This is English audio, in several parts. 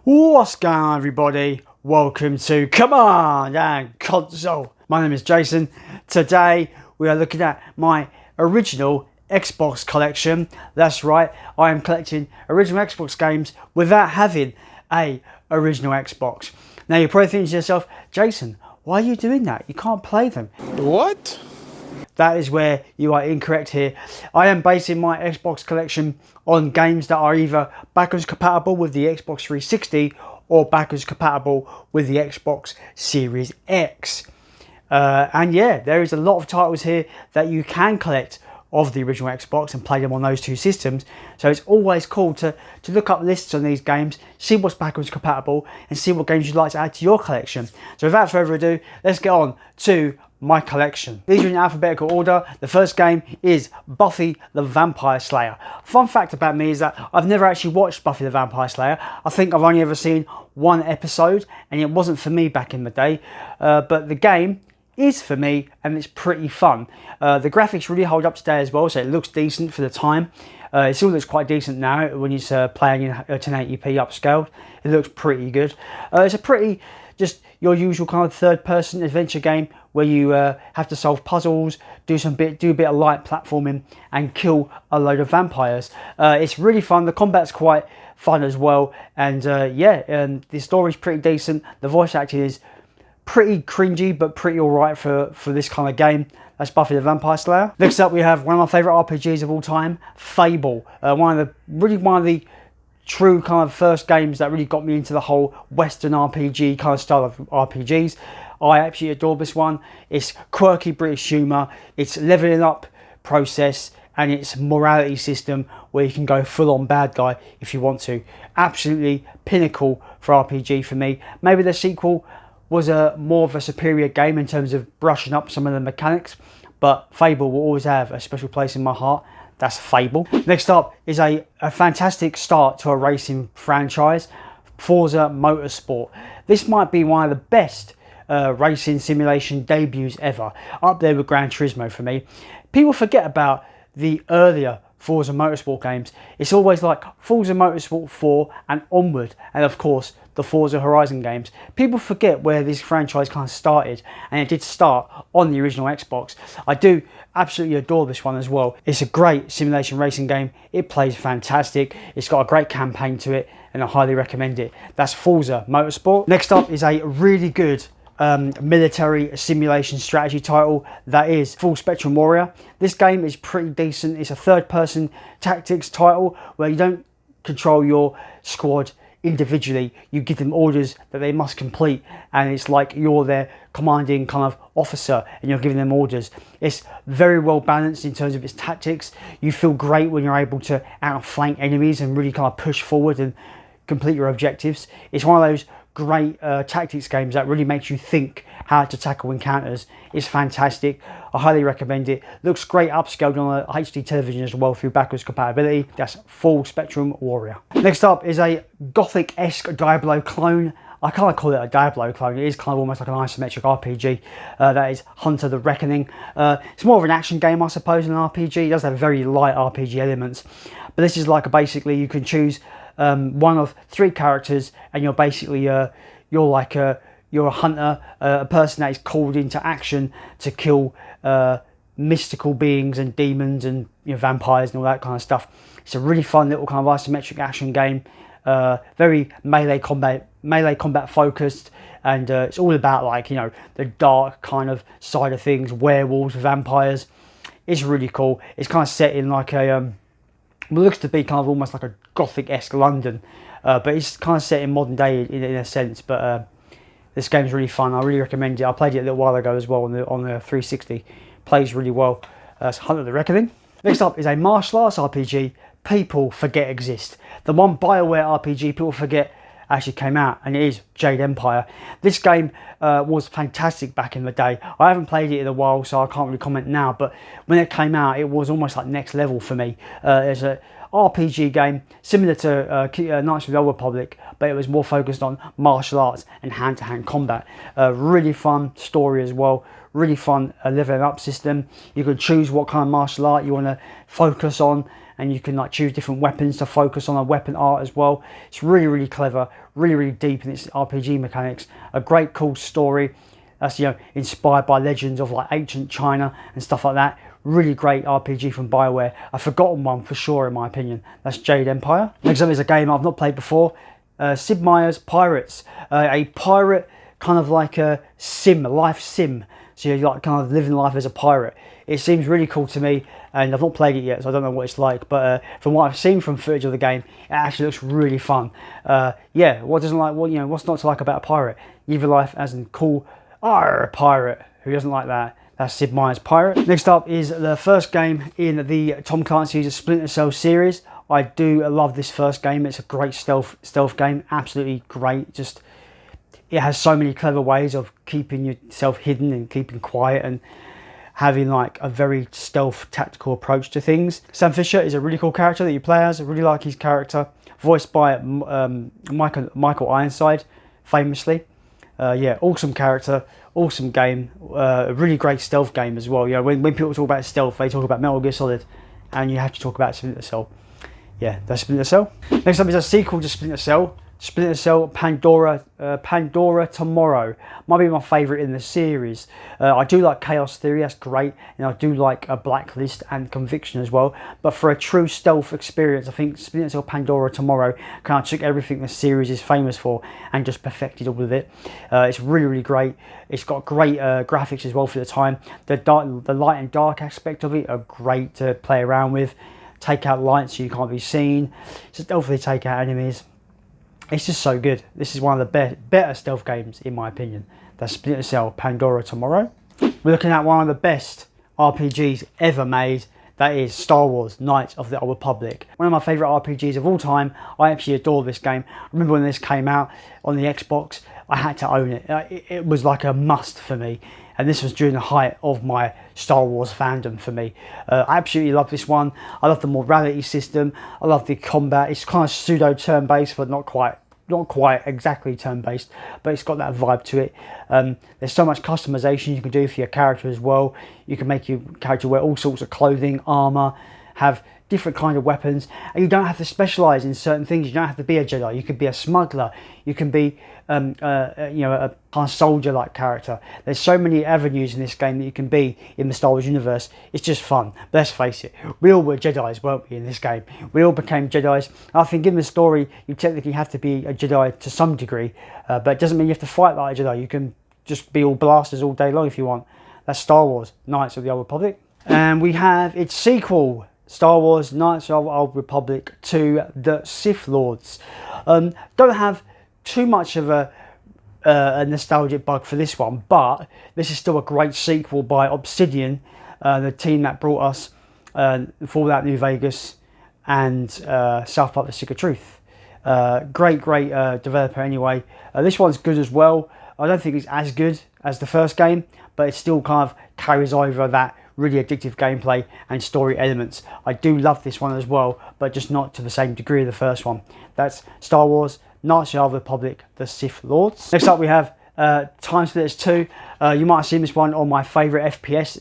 What's going on, everybody? Welcome to Command and Console. My name is Jason. Today we are looking at my original Xbox collection. That's right, I am collecting original Xbox games without having a original Xbox. Now you're probably thinking to yourself, Jason, why are you doing that? You can't play them. What? That is where you are incorrect here. I am basing my Xbox collection on games that are either backwards compatible with the Xbox 360 or backwards compatible with the Xbox Series X. And yeah, there is a lot of titles here that you can collect of the original Xbox and play them on those two systems. So it's always cool to look up lists on these games, see what's backwards compatible and see what games you'd like to add to your collection. So without further ado, let's get on to my collection. These are in alphabetical order. The first game is Buffy the Vampire Slayer. Fun fact about me is that I've never actually watched Buffy the Vampire Slayer. I think I've only ever seen one episode and it wasn't for me back in the day. But the game is for me and it's pretty fun. The graphics really hold up today as well, so it looks decent for the time. It still looks quite decent now when it's playing in 1080p upscaled. It looks pretty good. It's a pretty just your usual kind of third-person adventure game where you have to solve puzzles, do a bit of light platforming, and kill a load of vampires. It's really fun. The combat's quite fun as well, and the story's pretty decent. The voice acting is pretty cringy, but pretty alright for this kind of game. That's Buffy the Vampire Slayer. Next up, we have one of my favourite RPGs of all time, Fable. One of the true kind of first games that really got me into the whole Western RPG kind of style of RPGs. I absolutely adore this one. It's quirky British humour, it's leveling up process, and it's morality system where you can go full on bad guy if you want to. Absolutely pinnacle for RPG for me. Maybe the sequel was more of a superior game in terms of brushing up some of the mechanics, but Fable will always have a special place in my heart. That's Fable. Next up is a fantastic start to a racing franchise, Forza Motorsport. This might be one of the best racing simulation debuts ever, up there with Gran Turismo for me. People forget about the earlier Forza Motorsport games. It's always like Forza Motorsport 4 and onward, and of course the Forza Horizon games. People forget where this franchise kind of started, and it did start on the original Xbox. I do absolutely adore this one as well. It's a great simulation racing game. It plays fantastic. It's got a great campaign to it, and I highly recommend it. That's Forza Motorsport. Next up is a really good military simulation strategy title, that is Full Spectrum Warrior. This game is pretty decent. It's a third-person tactics title where you don't control your squad individually. You give them orders that they must complete, and it's like you're their commanding kind of officer and you're giving them orders. It's very well balanced in terms of its tactics. You feel great when you're able to outflank enemies and really kind of push forward and complete your objectives. It's one of those great tactics games that really makes you think how to tackle encounters. It's fantastic. I highly recommend it. Looks great upscaled on a HD television as well through backwards compatibility. That's Full Spectrum Warrior. Next up is a Gothic-esque Diablo clone. I kind of call it a Diablo clone. It is kind of almost like an isometric RPG. That is Hunter the Reckoning. It's more of an action game, I suppose, than an RPG. It does have very light RPG elements. But this is like basically you can choose one of three characters, and you're basically you're a hunter, a person that is called into action to kill mystical beings and demons and vampires and all that kind of stuff. It's a really fun little kind of isometric action game, very melee combat focused, and it's all about the dark kind of side of things, werewolves, vampires. It's really cool. It's kind of set in like a it looks to be kind of almost like a Gothic-esque London, but it's kind of set in modern day in a sense. But this game's really fun. I really recommend it. I played it a little while ago as well on the 360. Plays really well. It's Hunter the Reckoning. Next up is a martial arts RPG people forget exist. The one BioWare RPG people forget actually came out, and it is Jade Empire. This game was fantastic back in the day. I haven't played it in a while, so I can't really comment now, but when it came out, it was almost like next level for me. There's an RPG game similar to Knights of the Old Republic, but it was more focused on martial arts and hand-to-hand combat. Really fun story as well. Really fun leveling up system. You can choose what kind of martial art you want to focus on, and you can like choose different weapons to focus on a weapon art as well. It's really clever, really deep in its RPG mechanics. A great cool story that's, you know, inspired by legends of like ancient China and stuff like that. Really great RPG from BioWare. A forgotten one for sure in my opinion. That's Jade Empire. Next up is a game I've not played before. Sid Meier's Pirates. A pirate kind of like a life sim. So you're like kind of living life as a pirate. It seems really cool to me, and I've not played it yet, so I don't know what it's like. But from what I've seen from footage of the game, it actually looks really fun. Yeah, what's not to like about a pirate? You live your life as a cool pirate. Who doesn't like that? That's Sid Meier's Pirate. Next up is the first game in the Tom Clancy's Splinter Cell series. I do love this first game. It's a great stealth game. Absolutely great. Just it has so many clever ways of keeping yourself hidden and keeping quiet and having like a very stealth tactical approach to things. Sam Fisher is a really cool character that you play as. I really like his character, voiced by Michael Ironside, famously. Yeah, awesome character, awesome game, a really great stealth game as well. You know, when people talk about stealth, they talk about Metal Gear Solid, and you have to talk about Splinter Cell. Yeah, that's Splinter Cell. Next up is a sequel to Splinter Cell. Splinter Cell Pandora Tomorrow might be my favourite in the series. I do like Chaos Theory, that's great, and I do like a Blacklist and Conviction as well. But for a true stealth experience, I think Splinter Cell Pandora Tomorrow kind of took everything the series is famous for and just perfected all of it. It's really great. It's got great graphics as well for the time. The light and dark aspect of it are great to play around with. Take out lights so you can't be seen. Just stealthily take out enemies. It's just so good. This is one of the better stealth games in my opinion. That's Splinter Cell Pandora Tomorrow. We're looking at one of the best RPGs ever made. That is Star Wars Knights of the Old Republic. One of my favourite RPGs of all time. I absolutely adore this game. I remember when this came out on the Xbox, I had to own it. It was like a must for me. And this was during the height of my Star Wars fandom for me. I absolutely love this one. I love the morality system. I love the combat. It's kind of pseudo turn-based, but not quite exactly turn-based, but it's got that vibe to it. There's so much customization you can do for your character as well. You can make your character wear all sorts of clothing, armor, have different kind of weapons, and you don't have to specialize in certain things. You don't have to be a Jedi. You could be a smuggler. You can be a kind of soldier-like character. There's so many avenues in this game that you can be in the Star Wars universe. It's just fun. But let's face it, we all were Jedis, weren't we, in this game? We all became Jedis. I think in the story, you technically have to be a Jedi to some degree, but it doesn't mean you have to fight like a Jedi. You can just be all blasters all day long if you want. That's Star Wars Knights of the Old Republic. And we have its sequel, Star Wars Knights of the Old Republic 2, The Sith Lords. Don't have too much of a nostalgic bug for this one, but this is still a great sequel by Obsidian, the team that brought us Fallout New Vegas and South Park The Stick of Truth. Great developer anyway. This one's good as well. I don't think it's as good as the first game, but it still kind of carries over that really addictive gameplay and story elements. I do love this one as well, but just not to the same degree of the first one. That's Star Wars Knights of the Republic, The Sith Lords. Next up we have Time Splitters 2. You might have seen this one on my favourite FPS,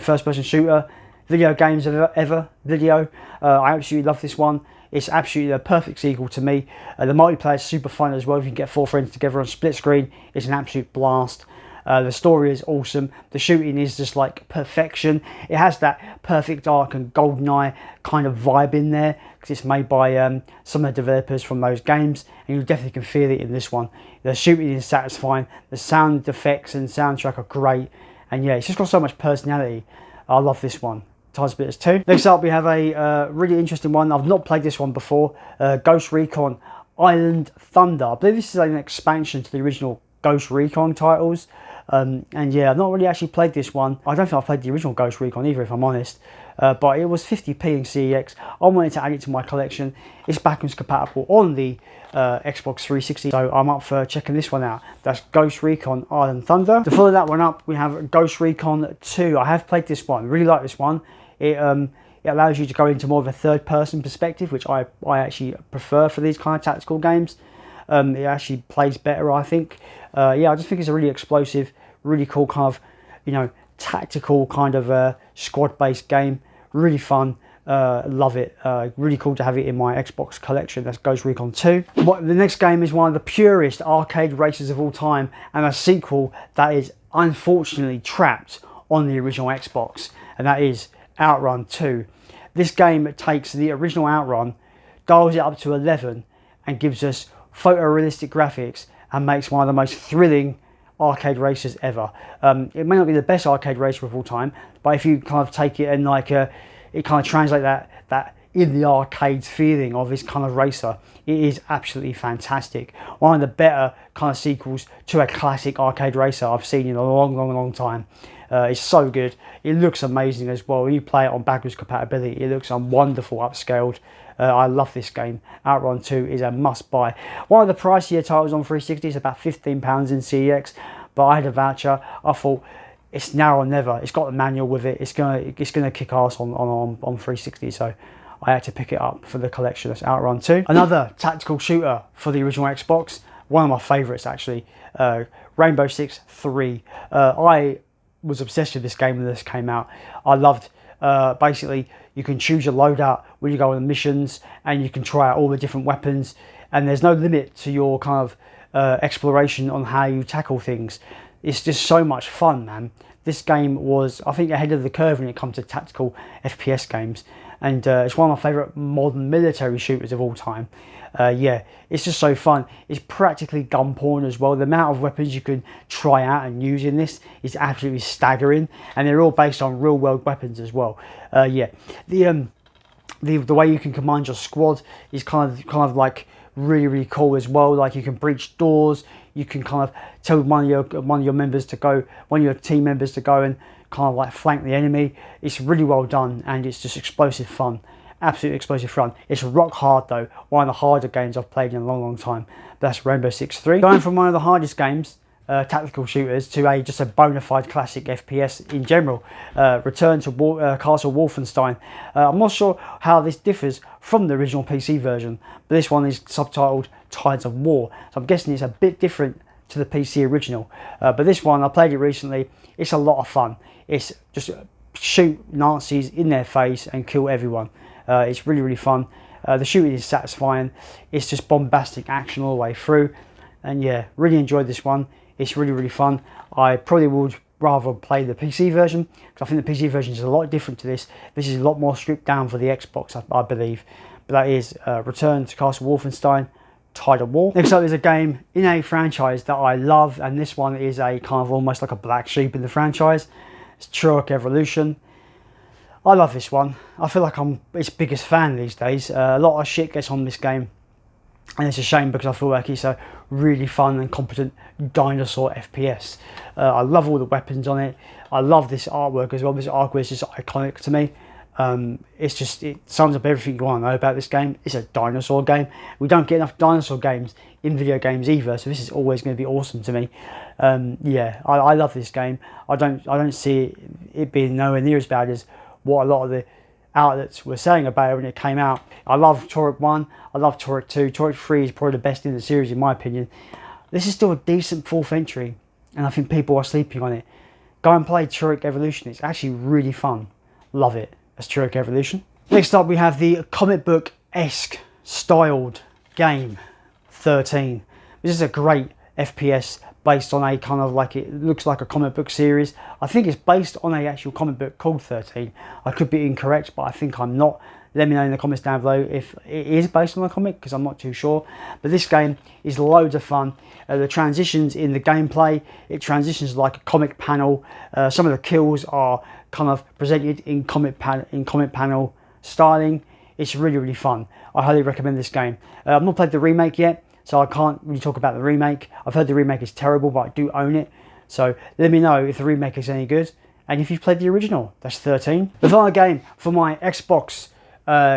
first person shooter video games ever video. I absolutely love this one. It's absolutely a perfect sequel to me. The multiplayer is super fun as well. If you can get 4 friends together on split screen, it's an absolute blast. The story is awesome. The shooting is just like perfection. It has that Perfect Dark and GoldenEye kind of vibe in there because it's made by some of the developers from those games, and you definitely can feel it in this one. The shooting is satisfying. The sound effects and soundtrack are great, and yeah, it's just got so much personality. I love this one. Time Splitters 2. Next up we have a really interesting one. I've not played this one before. Ghost Recon Island Thunder. I believe this is an expansion to the original Ghost Recon titles. And yeah, I've not really actually played this one. I don't think I've played the original Ghost Recon either, if I'm honest. But it was 50p in CEX. I wanted to add it to my collection. It's backwards compatible on the Xbox 360, so I'm up for checking this one out. That's Ghost Recon Island Thunder. To follow that one up, we have Ghost Recon 2. I have played this one. Really like this one. It allows you to go into more of a third-person perspective, which I actually prefer for these kind of tactical games. It actually plays better, I think. Yeah, I just think it's a really explosive, really cool kind of, you know, tactical kind of squad-based game. Really fun. Love it. Really cool to have it in my Xbox collection. That's Ghost Recon 2. The next game is one of the purest arcade races of all time, and a sequel that is unfortunately trapped on the original Xbox, and that is Outrun 2. This game takes the original Outrun, dials it up to 11, and gives us photorealistic graphics and makes one of the most thrilling arcade races ever. It may not be the best arcade racer of all time, but if you kind of take it and like it kind of translate that in the arcades feeling of this kind of racer, it is absolutely fantastic. One of the better kind of sequels to a classic arcade racer I've seen in a long time. It's so good. It looks amazing as well. When you play it on backwards compatibility, it looks wonderful upscaled. I love this game. Outrun 2 is a must buy. One of the pricier titles on 360 is about £15 in CEX, but I had a voucher. I thought, it's now or never. It's got the manual with it. It's gonna kick ass on 360. So I had to pick it up for the collection. That's Outrun 2. Another tactical shooter for the original Xbox. One of my favourites actually. Rainbow Six 3. I was obsessed with this game when this came out. I loved. Basically, you can choose your loadout when you go on the missions, and you can try out all the different weapons. And there's no limit to your kind of exploration on how you tackle things. It's just so much fun, man. This game was, I think, ahead of the curve when it comes to tactical FPS games, and it's one of my favourite modern military shooters of all time. Yeah, it's just so fun. It's practically gun porn as well. The amount of weapons you can try out and use in this is absolutely staggering, and they're all based on real world weapons as well. Yeah, the way you can command your squad is kind of like really cool as well. Like, you can breach doors. You can kind of tell one of your members to go, one of your team members to go and kind of like flank the enemy. It's really well done, and it's just explosive fun. Absolutely explosive fun. It's rock hard though. One of the harder games I've played in a long time. That's Rainbow Six 3. Going from one of the hardest games, tactical shooters, to just a bona fide classic FPS in general. Return to Castle Wolfenstein. I'm not sure how this differs from the original PC version, but this one is subtitled Tides of War, so I'm guessing it's a bit different to the PC original. But this one, I played it recently. It's a lot of fun. It's just shoot Nazis in their face and kill everyone. It's really fun. The shooting is satisfying. It's just bombastic action all the way through, and yeah, really enjoyed this one. It's really fun. I probably would rather play the PC version, because I think the PC version is a lot different to this. This is a lot more stripped down for the Xbox, I believe. But that is Return to Castle Wolfenstein, Tide of War. Next up is a game in a franchise that I love, and this one is a kind of almost like a black sheep in the franchise. It's Turok Evolution. I love this one. I feel like I'm its biggest fan these days. A lot of shit gets on this game, and it's a shame because I feel like it's a really fun and competent dinosaur FPS. I love all the weapons on it. I love this artwork as well. This artwork is just iconic to me. It sums up everything you want to know about this game. It's a dinosaur game. We don't get enough dinosaur games in video games either, so this is always going to be awesome to me. Yeah, I love this game. I don't see it being nowhere near as bad as what a lot of the outlets were saying about it when it came out. I love Turok 1, I love Turok 2, Turok 3 is probably the best in the series in my opinion. This is still a decent fourth entry, and I think people are sleeping on it. Go and play Turok Evolution, it's actually really fun. Love it. That's Turok Evolution. Next up we have the comic book-esque styled game 13. This is a great FPS based on a kind of like, it looks like a comic book series. I think it's based on a actual comic book called 13. I could be incorrect, but I think I'm not. Let me know in the comments down below if it is based on a comic, because I'm not too sure. But this game is loads of fun. The transitions in the gameplay, it transitions like a comic panel. Some of the kills are kind of presented in comic panel styling. It's really fun. I highly recommend this game. I've not played the remake yet, so I can't really talk about the remake. I've heard the remake is terrible, but I do own it. So let me know if the remake is any good, and if you've played the original. That's 13. The final game for my Xbox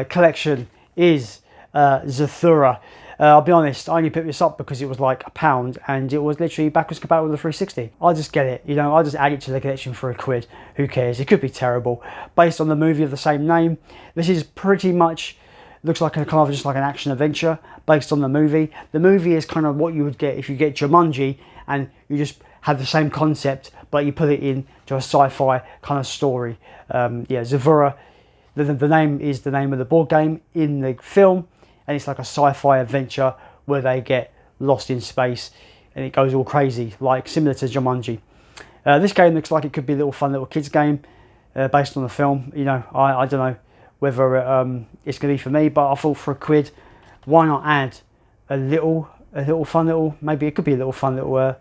collection is Zathura. I'll be honest, I only picked this up because it was like £1 and it was literally backwards compatible with the 360. I'll just get it, you know, I'll just add it to the collection for £1. Who cares? It could be terrible. Based on the movie of the same name, this is pretty much, looks like a kind of just like an action adventure based on the movie. The movie is kind of what you would get if you get Jumanji and you just have the same concept, but you put it into a sci-fi kind of story. Yeah, Zavura, the name is the name of the board game in the film, and it's like a sci-fi adventure where they get lost in space and it goes all crazy, like similar to Jumanji. This game looks like it could be a little fun little kids game based on the film. You know, I don't know whether it's going to be for me, but I thought for £1, why not add a little fun little, maybe it could be a little fun little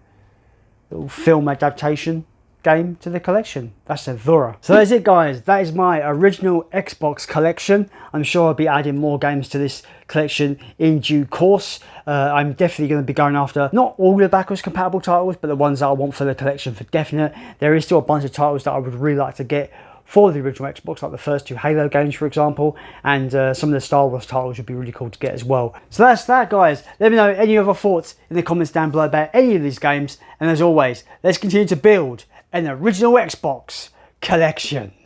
film adaptation game to the collection. That's Zavura. So that's it, guys. That is my original Xbox collection. I'm sure I'll be adding more games to this collection in due course. I'm definitely going to be going after not all the backwards compatible titles, but the ones that I want for the collection for definite. There is still a bunch of titles that I would really like to get for the original Xbox, like the first 2 Halo games, for example, and some of the Star Wars titles would be really cool to get as well. So that's that, guys. Let me know any other thoughts in the comments down below about any of these games, and as always, let's continue to build an original Xbox collection.